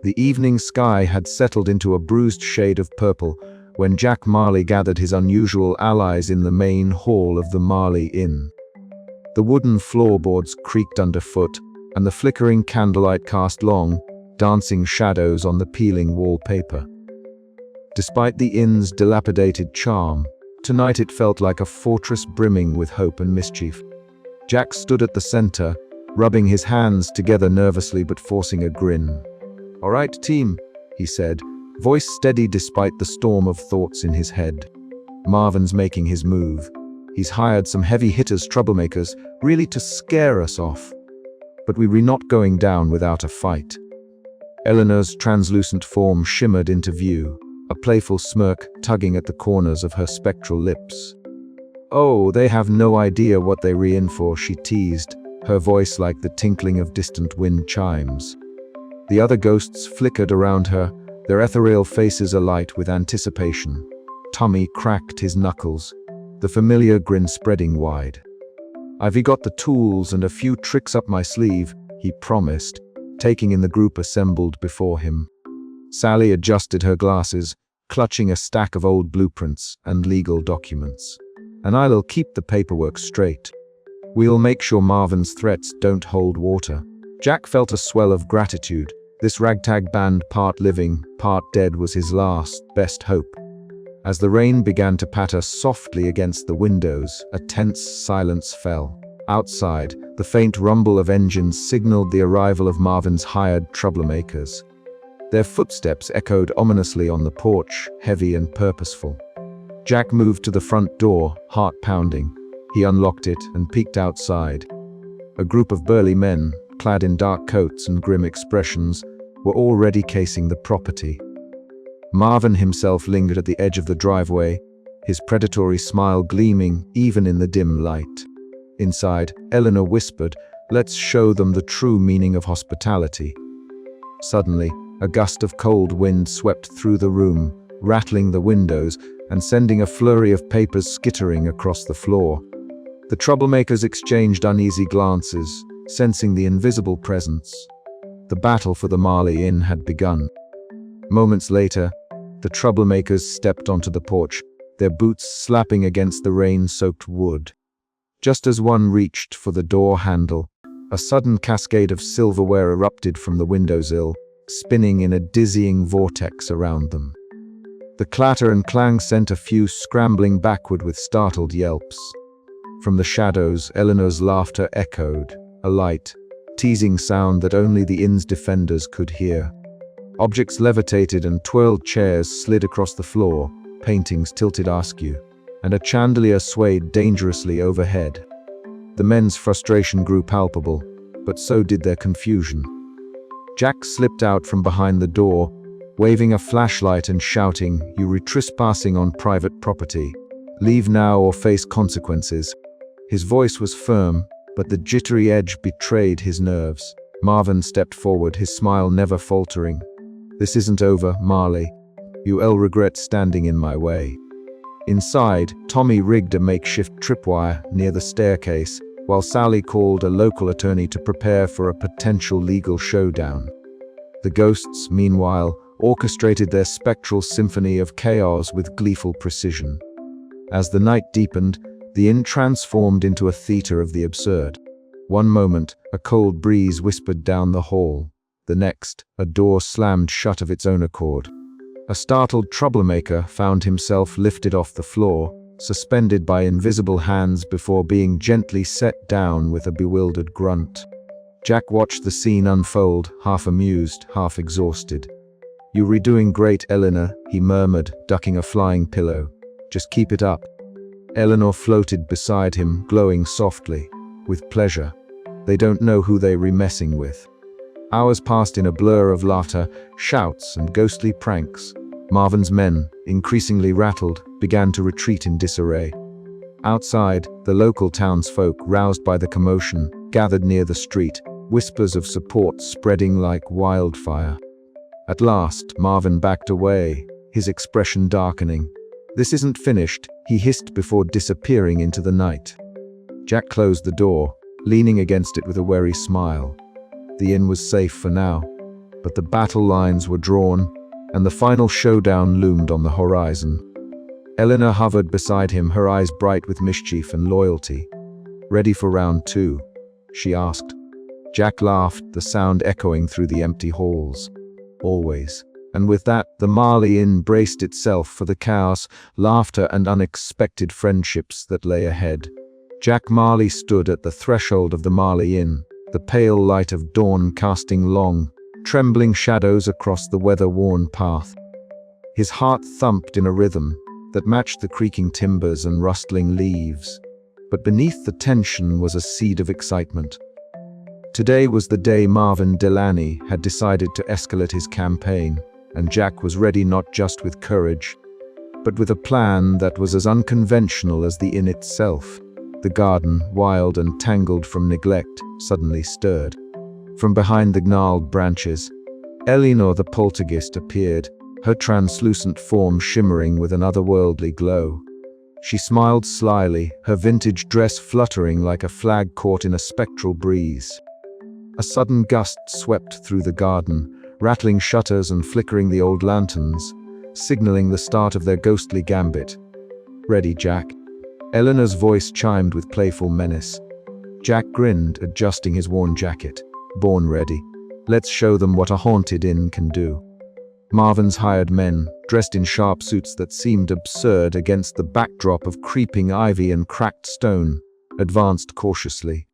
The evening sky had settled into a bruised shade of purple when Jack Marley gathered his unusual allies in the main hall of the Marley Inn. The wooden floorboards creaked underfoot, and the flickering candlelight cast long, dancing shadows on the peeling wallpaper. Despite the inn's dilapidated charm, tonight it felt like a fortress brimming with hope and mischief. Jack stood at the center, rubbing his hands together nervously but forcing a grin. "All right, team," he said, voice steady despite the storm of thoughts in his head. "Marvin's making his move. He's hired some heavy hitters, troublemakers, really to scare us off. But we're not going down without a fight." Eleanor's translucent form shimmered into view, a playful smirk tugging at the corners of her spectral lips. "Oh, they have no idea what they're in for," she teased, her voice like the tinkling of distant wind chimes. The other ghosts flickered around her, their ethereal faces alight with anticipation. Tommy cracked his knuckles, the familiar grin spreading wide. "I've got the tools and a few tricks up my sleeve," he promised, taking in the group assembled before him. Sally adjusted her glasses, clutching a stack of old blueprints and legal documents. "And I'll keep the paperwork straight. We'll make sure Marvin's threats don't hold water." Jack felt a swell of gratitude. This ragtag band, part living, part dead, was his last, best hope. As the rain began to patter softly against the windows, a tense silence fell. Outside, the faint rumble of engines signaled the arrival of Marvin's hired troublemakers. Their footsteps echoed ominously on the porch, heavy and purposeful. Jack moved to the front door, heart pounding. He unlocked it and peeked outside. A group of burly men, clad in dark coats and grim expressions, were already casing the property. Marvin himself lingered at the edge of the driveway, his predatory smile gleaming even in the dim light. Inside, Eleanor whispered, "Let's show them the true meaning of hospitality." Suddenly, a gust of cold wind swept through the room, rattling the windows and sending a flurry of papers skittering across the floor. The troublemakers exchanged uneasy glances, sensing the invisible presence. The battle for the Marley Inn had begun. Moments later, the troublemakers stepped onto the porch, their boots slapping against the rain-soaked wood. Just as one reached for the door handle, a sudden cascade of silverware erupted from the windowsill, spinning in a dizzying vortex around them. The clatter and clang sent a few scrambling backward with startled yelps. From the shadows, Eleanor's laughter echoed, a light, teasing sound that only the inn's defenders could hear. Objects levitated and twirled, chairs slid across the floor, paintings tilted askew, and a chandelier swayed dangerously overhead. The men's frustration grew palpable, but so did their confusion. Jack slipped out from behind the door, waving a flashlight and shouting, "You're trespassing on private property. Leave now or face consequences." His voice was firm, but the jittery edge betrayed his nerves. Marvin stepped forward, his smile never faltering. "This isn't over, Marley. You'll regret standing in my way." Inside, Tommy rigged a makeshift tripwire near the staircase, while Sally called a local attorney to prepare for a potential legal showdown. The ghosts, meanwhile, orchestrated their spectral symphony of chaos with gleeful precision. As the night deepened, the inn transformed into a theater of the absurd. One moment, a cold breeze whispered down the hall. The next, a door slammed shut of its own accord. A startled troublemaker found himself lifted off the floor, suspended by invisible hands before being gently set down with a bewildered grunt. Jack watched the scene unfold, half amused, half exhausted. "You're doing great, Eleanor," he murmured, ducking a flying pillow. "Just keep it up." Eleanor floated beside him, glowing softly, with pleasure. They don't know who they're messing with. Hours passed in a blur of laughter, shouts, and ghostly pranks. Marvin's men, increasingly rattled, began to retreat in disarray. Outside, the local townsfolk, roused by the commotion, gathered near the street, whispers of support spreading like wildfire. At last, Marvin backed away, his expression darkening. "This isn't finished," he hissed before disappearing into the night. Jack closed the door, leaning against it with a wary smile. The inn was safe for now. but the battle lines were drawn, and the final showdown loomed on the horizon. Eleanor hovered beside him, her eyes bright with mischief and loyalty. "Ready for round 2?" she asked. Jack laughed, the sound echoing through the empty halls. "Always." And with that, the Marley Inn braced itself for the chaos, laughter, and unexpected friendships that lay ahead. Jack Marley stood at the threshold of the Marley Inn, the pale light of dawn casting long, trembling shadows across the weather-worn path. His heart thumped in a rhythm that matched the creaking timbers and rustling leaves. But beneath the tension was a seed of excitement. Today was the day Marvin Delaney had decided to escalate his campaign, and Jack was ready not just with courage, but with a plan that was as unconventional as the inn itself. The garden, wild and tangled from neglect, suddenly stirred. From behind the gnarled branches, Eleanor the poltergeist appeared, her translucent form shimmering with an otherworldly glow. She smiled slyly, her vintage dress fluttering like a flag caught in a spectral breeze. A sudden gust swept through the garden, rattling shutters and flickering the old lanterns, signaling the start of their ghostly gambit. "Ready, Jack?" Eleanor's voice chimed with playful menace. Jack grinned, adjusting his worn jacket. "Born ready. Let's show them what a haunted inn can do." Marvin's hired men, dressed in sharp suits that seemed absurd against the backdrop of creeping ivy and cracked stone, advanced cautiously.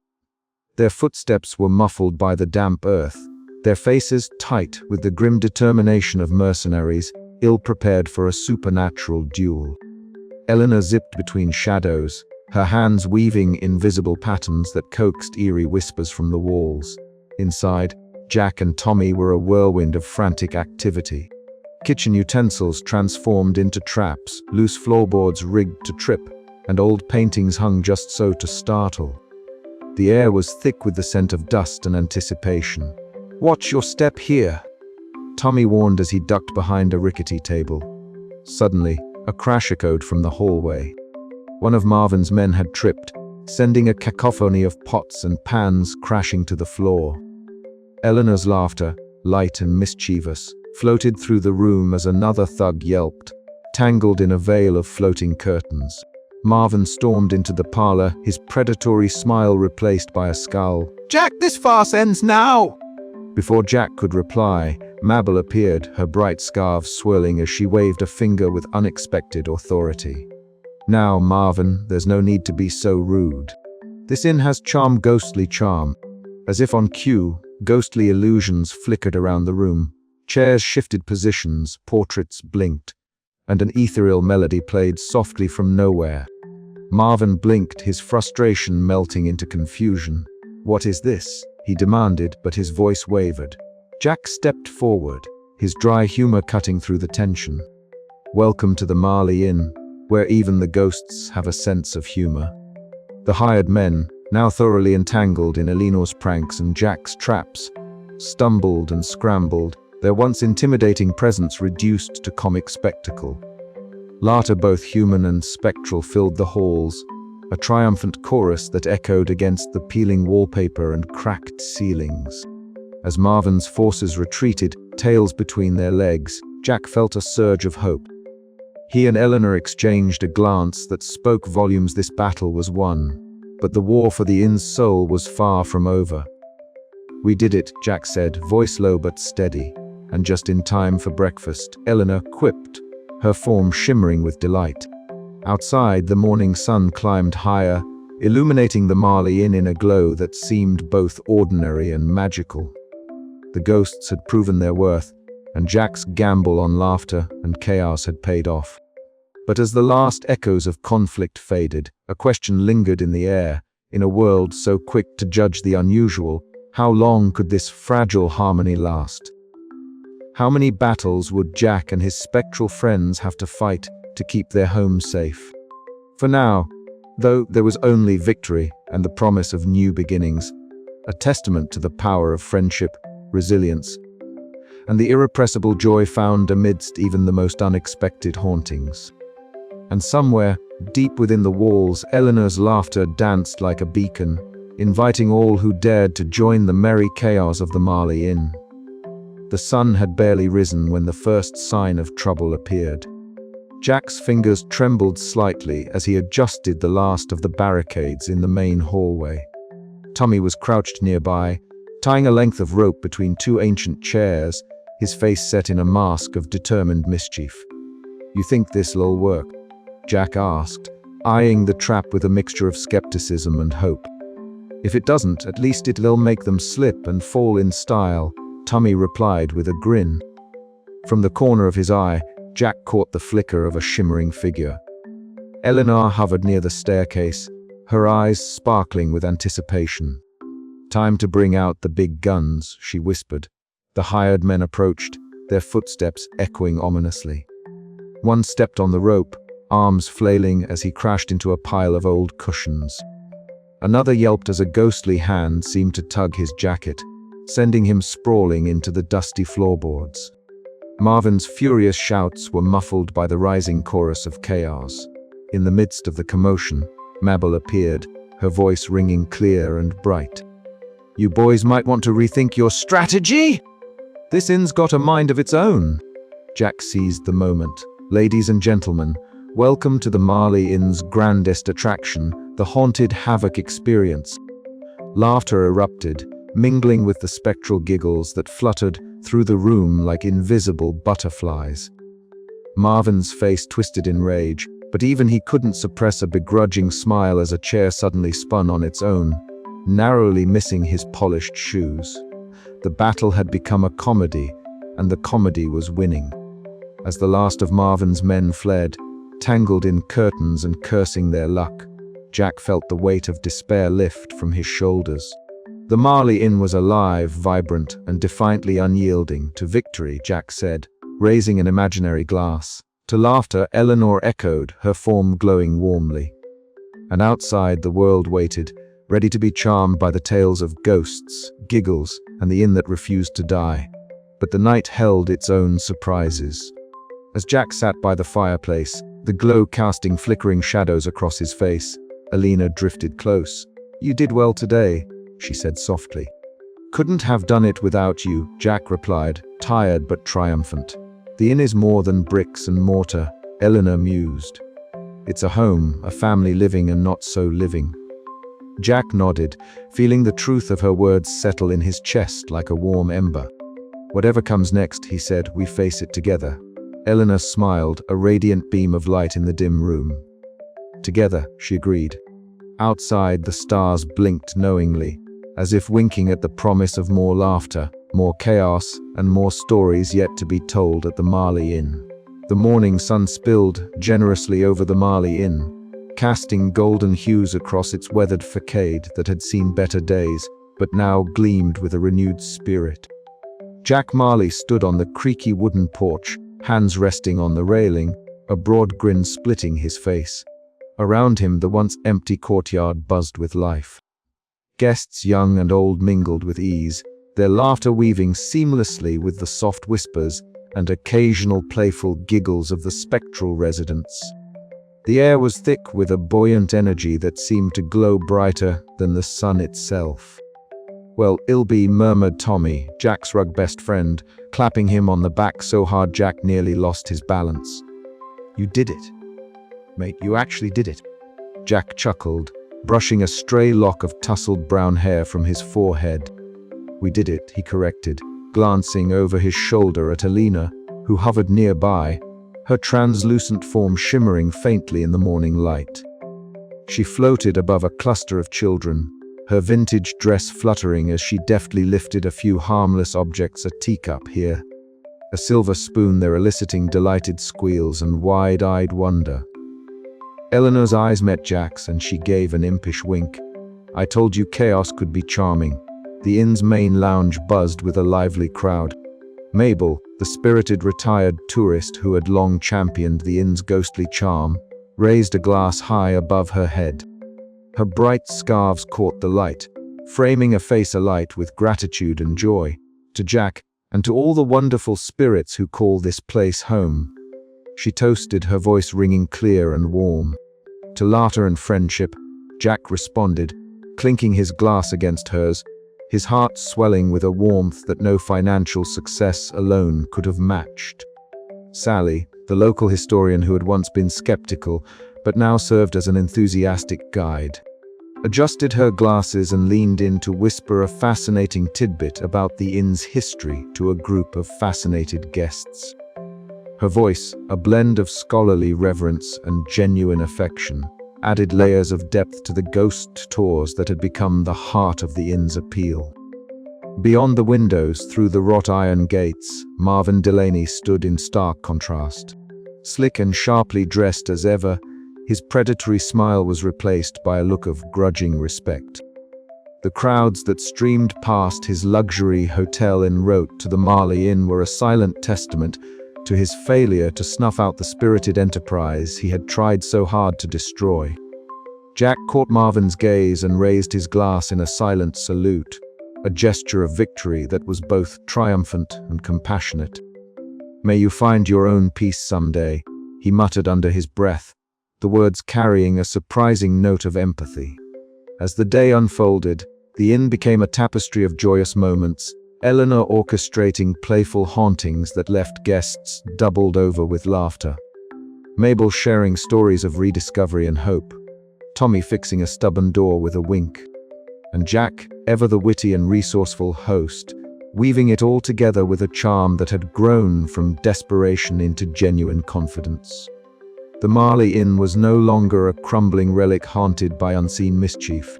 Their footsteps were muffled by the damp earth, their faces tight with the grim determination of mercenaries, ill-prepared for a supernatural duel. Eleanor zipped between shadows, her hands weaving invisible patterns that coaxed eerie whispers from the walls. Inside, Jack and Tommy were a whirlwind of frantic activity. Kitchen utensils transformed into traps, loose floorboards rigged to trip, and old paintings hung just so to startle. The air was thick with the scent of dust and anticipation. "Watch your step here," Tommy warned as he ducked behind a rickety table. Suddenly, a crash echoed from the hallway. One of Marvin's men had tripped, sending a cacophony of pots and pans crashing to the floor. Eleanor's laughter, light and mischievous, floated through the room as another thug yelped, tangled in a veil of floating curtains. Marvin stormed into the parlor, his predatory smile replaced by a scowl. "Jack, this farce ends now!" Before Jack could reply, Mabel appeared, her bright scarf swirling as she waved a finger with unexpected authority. "Now, Marvin, there's no need to be so rude. This inn has charm, ghostly charm." As if on cue, ghostly illusions flickered around the room. Chairs shifted positions, portraits blinked, and an ethereal melody played softly from nowhere. Marvin blinked, his frustration melting into confusion. "What is this?" he demanded, but his voice wavered. Jack stepped forward, his dry humor cutting through the tension. "Welcome to the Marley Inn, where even the ghosts have a sense of humor." The hired men, now thoroughly entangled in Eleanor's pranks and Jack's traps, stumbled and scrambled, their once intimidating presence reduced to comic spectacle. Laughter, both human and spectral, filled the halls, a triumphant chorus that echoed against the peeling wallpaper and cracked ceilings. As Marvin's forces retreated, tails between their legs, Jack felt a surge of hope. He and Eleanor exchanged a glance that spoke volumes. This battle was won, but the war for the inn's soul was far from over. "We did it," Jack said, voice low but steady. "And just in time for breakfast," Eleanor quipped, her form shimmering with delight. Outside, the morning sun climbed higher, illuminating the Marley Inn in a glow that seemed both ordinary and magical. The ghosts had proven their worth, and Jack's gamble on laughter and chaos had paid off. But as the last echoes of conflict faded, a question lingered in the air. In a world so quick to judge the unusual, how long could this fragile harmony last? How many battles would Jack and his spectral friends have to fight to keep their home safe? For now, though, there was only victory and the promise of new beginnings, a testament to the power of friendship, resilience, and the irrepressible joy found amidst even the most unexpected hauntings. And somewhere, deep within the walls, Eleanor's laughter danced like a beacon, inviting all who dared to join the merry chaos of the Marley Inn. The sun had barely risen when the first sign of trouble appeared. Jack's fingers trembled slightly as he adjusted the last of the barricades in the main hallway. Tommy was crouched nearby, tying a length of rope between two ancient chairs, his face set in a mask of determined mischief. "You think this'll work?" Jack asked, eyeing the trap with a mixture of skepticism and hope. "If it doesn't, at least it'll make them slip and fall in style," Tommy replied with a grin. From the corner of his eye, Jack caught the flicker of a shimmering figure. Eleanor hovered near the staircase, her eyes sparkling with anticipation. "Time to bring out the big guns," she whispered. The hired men approached, their footsteps echoing ominously. One stepped on the rope, arms flailing as he crashed into a pile of old cushions. Another yelped as a ghostly hand seemed to tug his jacket, sending him sprawling into the dusty floorboards. Marvin's furious shouts were muffled by the rising chorus of chaos. In the midst of the commotion, Mabel appeared, her voice ringing clear and bright. "You boys might want to rethink your strategy! This inn's got a mind of its own." Jack seized the moment. "Ladies and gentlemen, welcome to the Marley Inn's grandest attraction, the Haunted Havoc Experience." Laughter erupted, mingling with the spectral giggles that fluttered through the room like invisible butterflies. Marvin's face twisted in rage, but even he couldn't suppress a begrudging smile as a chair suddenly spun on its own, narrowly missing his polished shoes. The battle had become a comedy, and the comedy was winning. As the last of Marvin's men fled, tangled in curtains and cursing their luck, Jack felt the weight of despair lift from his shoulders. The Marley Inn was alive, vibrant, and defiantly unyielding. "To victory," Jack said, raising an imaginary glass. To laughter, Eleanor echoed, her form glowing warmly. And outside, the world waited, ready to be charmed by the tales of ghosts, giggles, and the inn that refused to die. But the night held its own surprises. As Jack sat by the fireplace, the glow casting flickering shadows across his face, Alina drifted close. "You did well today," she said softly. "Couldn't have done it without you," Jack replied, tired but triumphant. "The inn is more than bricks and mortar," Eleanor mused. "It's a home, a family living and not so living." Jack nodded, feeling the truth of her words settle in his chest like a warm ember. "Whatever comes next," he said, "we face it together." Eleanor smiled, a radiant beam of light in the dim room. "Together," she agreed. Outside, the stars blinked knowingly, as if winking at the promise of more laughter, more chaos, and more stories yet to be told at the Marley Inn. The morning sun spilled generously over the Marley Inn, casting golden hues across its weathered facade that had seen better days, but now gleamed with a renewed spirit. Jack Marley stood on the creaky wooden porch, hands resting on the railing, a broad grin splitting his face. Around him, the once empty courtyard buzzed with life. Guests young and old mingled with ease, their laughter weaving seamlessly with the soft whispers and occasional playful giggles of the spectral residents. The air was thick with a buoyant energy that seemed to glow brighter than the sun itself. "Well, it'll be," murmured Tommy, Jack's rug best friend, clapping him on the back so hard Jack nearly lost his balance. "You did it. Mate, you actually did it." Jack chuckled, brushing a stray lock of tousled brown hair from his forehead. "We did it," he corrected, glancing over his shoulder at Alina, who hovered nearby, her translucent form shimmering faintly in the morning light. She floated above a cluster of children, her vintage dress fluttering as she deftly lifted a few harmless objects, a teacup here, a silver spoon there eliciting delighted squeals and wide-eyed wonder. Eleanor's eyes met Jack's and she gave an impish wink. "I told you chaos could be charming." The inn's main lounge buzzed with a lively crowd. Mabel, the spirited retired tourist who had long championed the inn's ghostly charm, raised a glass high above her head. Her bright scarves caught the light, framing a face alight with gratitude and joy. "To Jack, and to all the wonderful spirits who call this place home." She toasted, her voice ringing clear and warm. "To laughter and friendship," Jack responded, clinking his glass against hers, his heart swelling with a warmth that no financial success alone could have matched. Sally, the local historian who had once been skeptical, but now served as an enthusiastic guide, adjusted her glasses and leaned in to whisper a fascinating tidbit about the inn's history to a group of fascinated guests. Her voice, a blend of scholarly reverence and genuine affection, added layers of depth to the ghost tours that had become the heart of the inn's appeal. Beyond the windows, through the wrought iron gates, Marvin Delaney stood in stark contrast. Slick and sharply dressed as ever, his predatory smile was replaced by a look of grudging respect. The crowds that streamed past his luxury hotel en route to the Marley Inn were a silent testament to his failure to snuff out the spirited enterprise he had tried so hard to destroy. Jack caught Marvin's gaze and raised his glass in a silent salute, a gesture of victory that was both triumphant and compassionate. "May you find your own peace someday," he muttered under his breath, the words carrying a surprising note of empathy. As the day unfolded, the inn became a tapestry of joyous moments, Eleanor orchestrating playful hauntings that left guests doubled over with laughter, Mabel sharing stories of rediscovery and hope, Tommy fixing a stubborn door with a wink, and Jack, ever the witty and resourceful host, weaving it all together with a charm that had grown from desperation into genuine confidence. The Marley Inn was no longer a crumbling relic haunted by unseen mischief.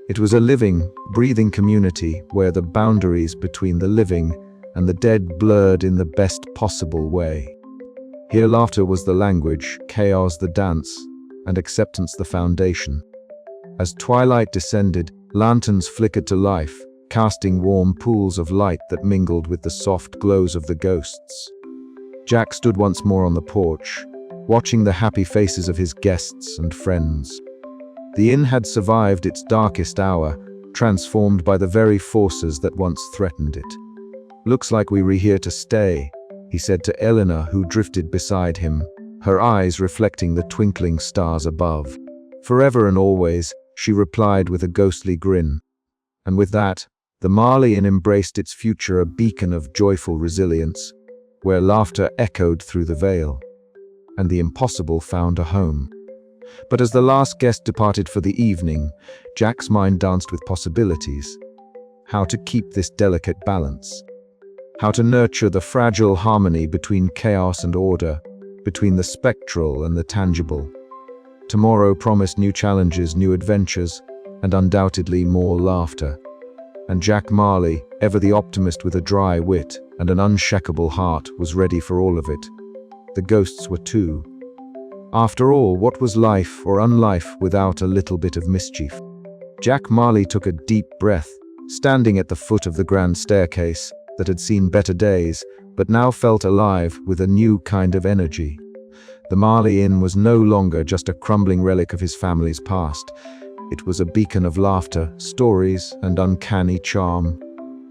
It was a living, breathing community where the boundaries between the living and the dead blurred in the best possible way. Here laughter was the language, chaos the dance, and acceptance the foundation. As twilight descended, lanterns flickered to life, casting warm pools of light that mingled with the soft glows of the ghosts. Jack stood once more on the porch, watching the happy faces of his guests and friends. The inn had survived its darkest hour, transformed by the very forces that once threatened it. "Looks like we're here to stay," he said to Eleanor, who drifted beside him, her eyes reflecting the twinkling stars above. "Forever and always," she replied with a ghostly grin. And with that, the Marley Inn embraced its future, a beacon of joyful resilience, where laughter echoed through the veil, and the impossible found a home. But as the last guest departed for the evening, Jack's mind danced with possibilities. How to keep this delicate balance? How to nurture the fragile harmony between chaos and order, between the spectral and the tangible? Tomorrow promised new challenges, new adventures, and undoubtedly more laughter. And Jack Marley, ever the optimist with a dry wit and an unshakable heart, was ready for all of it. The ghosts were too. After all, what was life or unlife without a little bit of mischief? Jack Marley took a deep breath, standing at the foot of the grand staircase that had seen better days, but now felt alive with a new kind of energy. The Marley Inn was no longer just a crumbling relic of his family's past. It was a beacon of laughter, stories, and uncanny charm.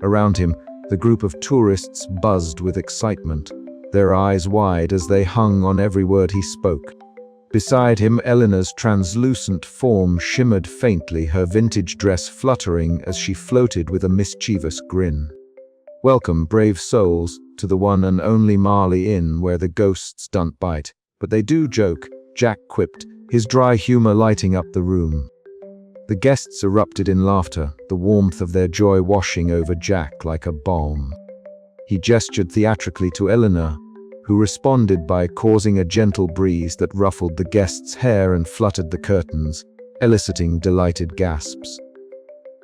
Around him, the group of tourists buzzed with excitement, their eyes wide as they hung on every word he spoke. Beside him, Eleanor's translucent form shimmered faintly, her vintage dress fluttering as she floated with a mischievous grin. "Welcome, brave souls, to the one and only Marley Inn, where the ghosts don't bite, but they do joke," Jack quipped, his dry humor lighting up the room. The guests erupted in laughter, the warmth of their joy washing over Jack like a balm. He gestured theatrically to Eleanor, who responded by causing a gentle breeze that ruffled the guests' hair and fluttered the curtains, eliciting delighted gasps.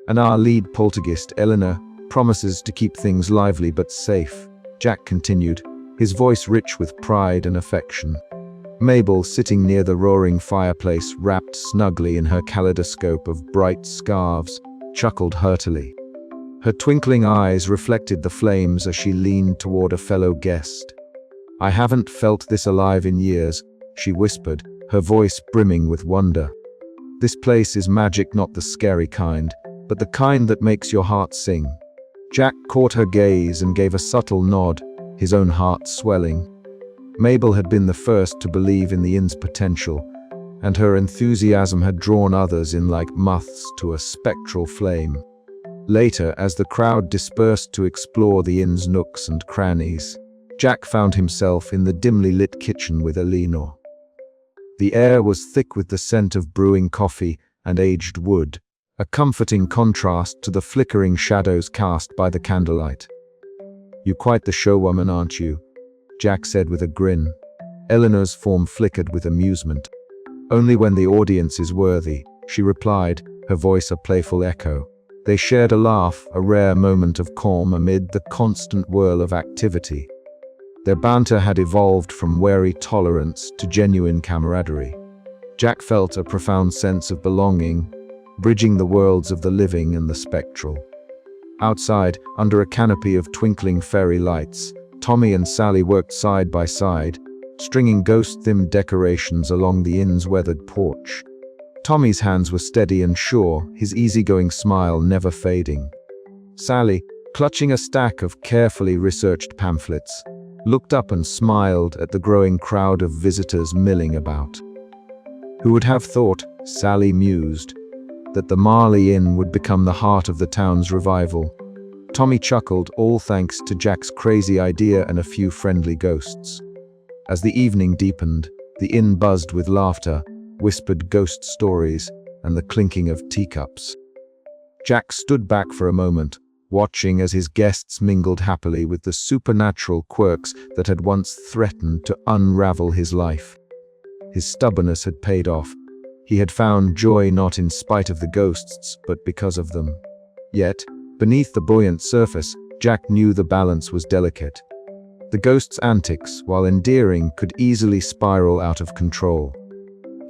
"And our lead poltergeist, Eleanor, promises to keep things lively but safe," Jack continued, his voice rich with pride and affection. Mabel, sitting near the roaring fireplace, wrapped snugly in her kaleidoscope of bright scarves, chuckled heartily. Her twinkling eyes reflected the flames as she leaned toward a fellow guest. "I haven't felt this alive in years," she whispered, her voice brimming with wonder. "This place is magic, not the scary kind, but the kind that makes your heart sing." Jack caught her gaze and gave a subtle nod, his own heart swelling. Mabel had been the first to believe in the inn's potential, and her enthusiasm had drawn others in like moths to a spectral flame. Later, as the crowd dispersed to explore the inn's nooks and crannies, Jack found himself in the dimly lit kitchen with Elinor. The air was thick with the scent of brewing coffee and aged wood, a comforting contrast to the flickering shadows cast by the candlelight. "You're quite the showwoman, aren't you?" Jack said with a grin. Elinor's form flickered with amusement. "Only when the audience is worthy," she replied, her voice a playful echo. They shared a laugh, a rare moment of calm amid the constant whirl of activity. Their banter had evolved from wary tolerance to genuine camaraderie. Jack felt a profound sense of belonging, bridging the worlds of the living and the spectral. Outside, under a canopy of twinkling fairy lights, Tommy and Sally worked side by side, stringing ghost-themed decorations along the inn's weathered porch. Tommy's hands were steady and sure, his easygoing smile never fading. Sally, clutching a stack of carefully researched pamphlets, looked up and smiled at the growing crowd of visitors milling about. Who would have thought, Sally mused, that the Marley Inn would become the heart of the town's revival? Tommy chuckled, all thanks to Jack's crazy idea and a few friendly ghosts. As the evening deepened, the inn buzzed with laughter, whispered ghost stories, and the clinking of teacups. Jack stood back for a moment, watching as his guests mingled happily with the supernatural quirks that had once threatened to unravel his life. His stubbornness had paid off. He had found joy not in spite of the ghosts, but because of them. Yet, beneath the buoyant surface, Jack knew the balance was delicate. The ghost's antics, while endearing, could easily spiral out of control.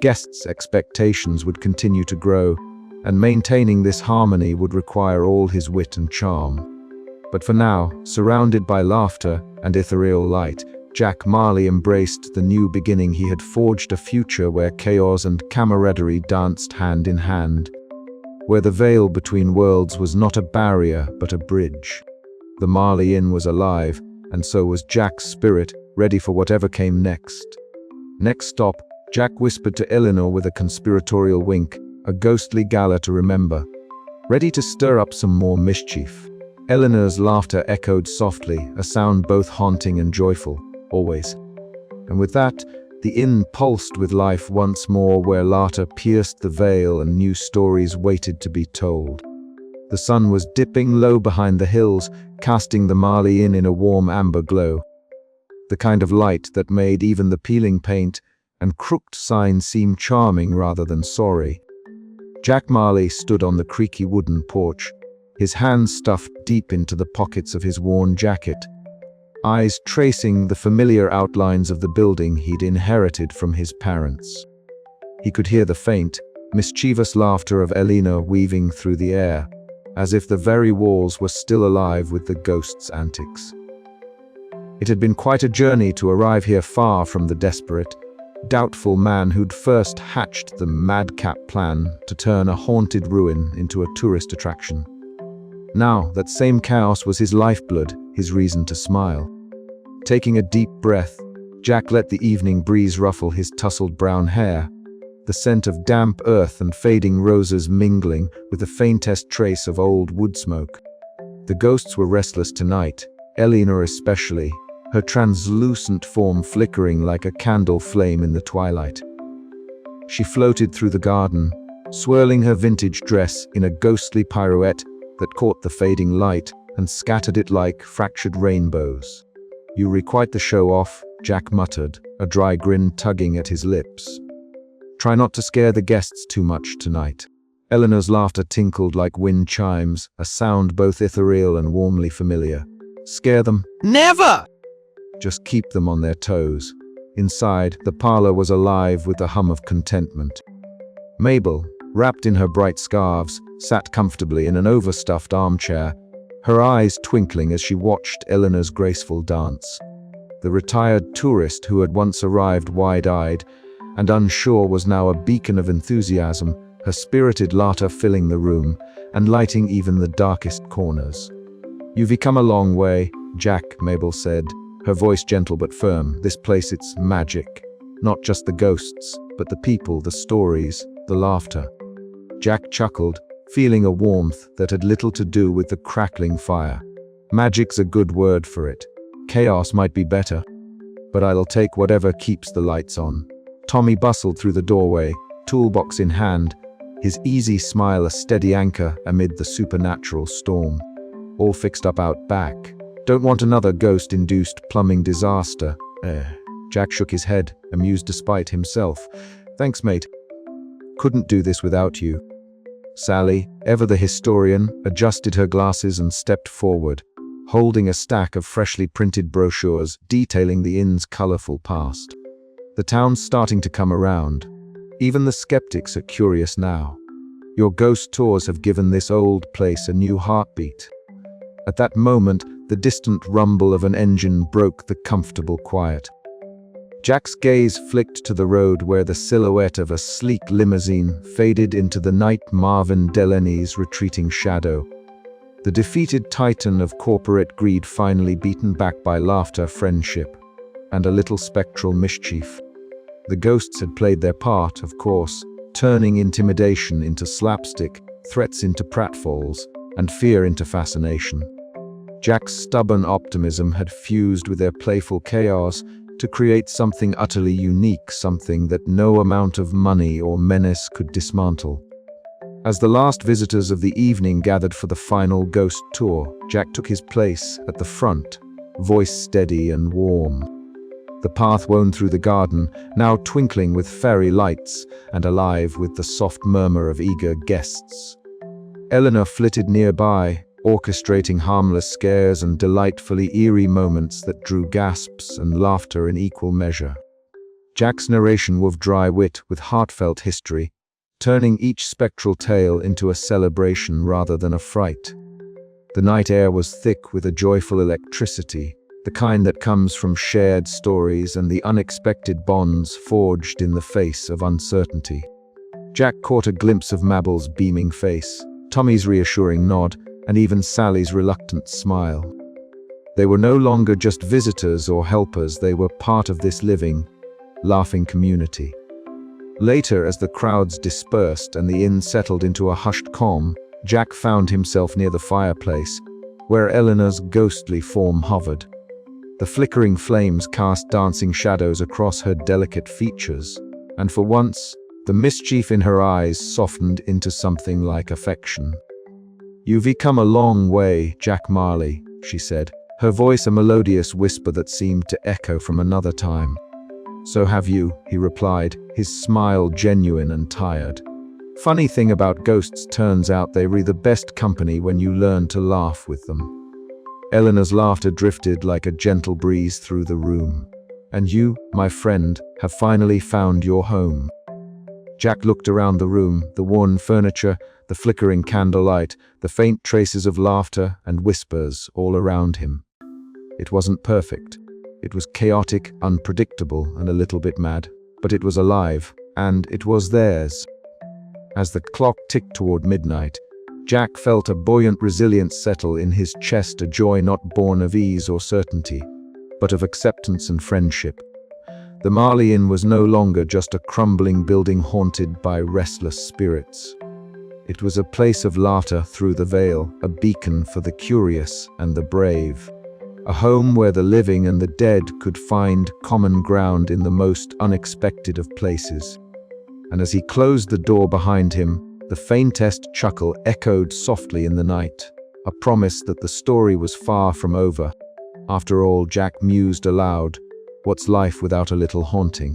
Guests' expectations would continue to grow, and maintaining this harmony would require all his wit and charm. But for now, surrounded by laughter and ethereal light, Jack Marley embraced the new beginning. He had forged a future where chaos and camaraderie danced hand in hand, where the veil between worlds was not a barrier but a bridge. The Marley Inn was alive, and so was Jack's spirit, ready for whatever came next. Next stop, Jack whispered to Elinor with a conspiratorial wink, a ghostly gala to remember, ready to stir up some more mischief. Elinor's laughter echoed softly, a sound both haunting and joyful, always. And with that, the inn pulsed with life once more, where laughter pierced the veil and new stories waited to be told. The sun was dipping low behind the hills, casting the Marley Inn in a warm amber glow, the kind of light that made even the peeling paint and crooked sign seem charming rather than sorry. Jack Marley stood on the creaky wooden porch, his hands stuffed deep into the pockets of his worn jacket, eyes tracing the familiar outlines of the building he'd inherited from his parents. He could hear the faint, mischievous laughter of Elinor weaving through the air, as if the very walls were still alive with the ghost's antics. It had been quite a journey to arrive here, far from the desperate, doubtful man who'd first hatched the madcap plan to turn a haunted ruin into a tourist attraction. Now, that same chaos was his lifeblood, his reason to smile. Taking a deep breath, Jack let the evening breeze ruffle his tousled brown hair, the scent of damp earth and fading roses mingling with the faintest trace of old wood smoke. The ghosts were restless tonight, Elinor especially, her translucent form flickering like a candle flame in the twilight. She floated through the garden, swirling her vintage dress in a ghostly pirouette that caught the fading light and scattered it like fractured rainbows. "You quite the show off," Jack muttered, a dry grin tugging at his lips. "Try not to scare the guests too much tonight." Elinor's laughter tinkled like wind chimes, a sound both ethereal and warmly familiar. "Scare them? Never! Just keep them on their toes." Inside, the parlor was alive with the hum of contentment. Mabel, wrapped in her bright scarves, sat comfortably in an overstuffed armchair, her eyes twinkling as she watched Elinor's graceful dance. The retired tourist who had once arrived wide-eyed and unsure was now a beacon of enthusiasm, her spirited laughter filling the room and lighting even the darkest corners. "You've come a long way, Jack," Mabel said, her voice gentle but firm. "This place, it's magic. Not just the ghosts, but the people, the stories, the laughter." Jack chuckled, feeling a warmth that had little to do with the crackling fire. Magic's a good word for it. Chaos might be better, but I'll take whatever keeps the lights on. Tommy bustled through the doorway, toolbox in hand, his easy smile a steady anchor amid the supernatural storm. All fixed up out back. Don't want another ghost-induced plumbing disaster. Jack shook his head, amused despite himself. Thanks, mate. Couldn't do this without you. Sally, ever the historian, adjusted her glasses and stepped forward, holding a stack of freshly printed brochures detailing the inn's colorful past. The town's starting to come around. Even the skeptics are curious now. Your ghost tours have given this old place a new heartbeat. At that moment, the distant rumble of an engine broke the comfortable quiet. Jack's gaze flicked to the road where the silhouette of a sleek limousine faded into the night Marvin Delaney's retreating shadow. The defeated titan of corporate greed finally beaten back by laughter, friendship, and a little spectral mischief. The ghosts had played their part, of course, turning intimidation into slapstick, threats into pratfalls, and fear into fascination. Jack's stubborn optimism had fused with their playful chaos to create something utterly unique, something that no amount of money or menace could dismantle. As the last visitors of the evening gathered for the final ghost tour, Jack took his place at the front, voice steady and warm. The path wound through the garden, now twinkling with fairy lights and alive with the soft murmur of eager guests. Eleanor flitted nearby, orchestrating harmless scares and delightfully eerie moments that drew gasps and laughter in equal measure. Jack's narration wove dry wit with heartfelt history, turning each spectral tale into a celebration rather than a fright. The night air was thick with a joyful electricity, the kind that comes from shared stories and the unexpected bonds forged in the face of uncertainty. Jack caught a glimpse of Mabel's beaming face, Tommy's reassuring nod, and even Sally's reluctant smile. They were no longer just visitors or helpers, they were part of this living, laughing community. Later, as the crowds dispersed and the inn settled into a hushed calm, Jack found himself near the fireplace, where Eleanor's ghostly form hovered. The flickering flames cast dancing shadows across her delicate features, and for once, the mischief in her eyes softened into something like affection. "You've come a long way, Jack Marley," she said, her voice a melodious whisper that seemed to echo from another time. "So have you," he replied, his smile genuine and tired. "Funny thing about ghosts, turns out they're the best company when you learn to laugh with them." Eleanor's laughter drifted like a gentle breeze through the room. "And you, my friend, have finally found your home." Jack looked around the room, the worn furniture, the flickering candlelight, the faint traces of laughter and whispers all around him. It wasn't perfect. It was chaotic, unpredictable, and a little bit mad, but it was alive, and it was theirs. As the clock ticked toward midnight, Jack felt a buoyant resilience settle in his chest, a joy not born of ease or certainty, but of acceptance and friendship. The Marley Inn was no longer just a crumbling building haunted by restless spirits. It was a place of laughter through the veil, a beacon for the curious and the brave. A home where the living and the dead could find common ground in the most unexpected of places. And as he closed the door behind him, the faintest chuckle echoed softly in the night, a promise that the story was far from over. After all, Jack mused aloud, what's life without a little haunting?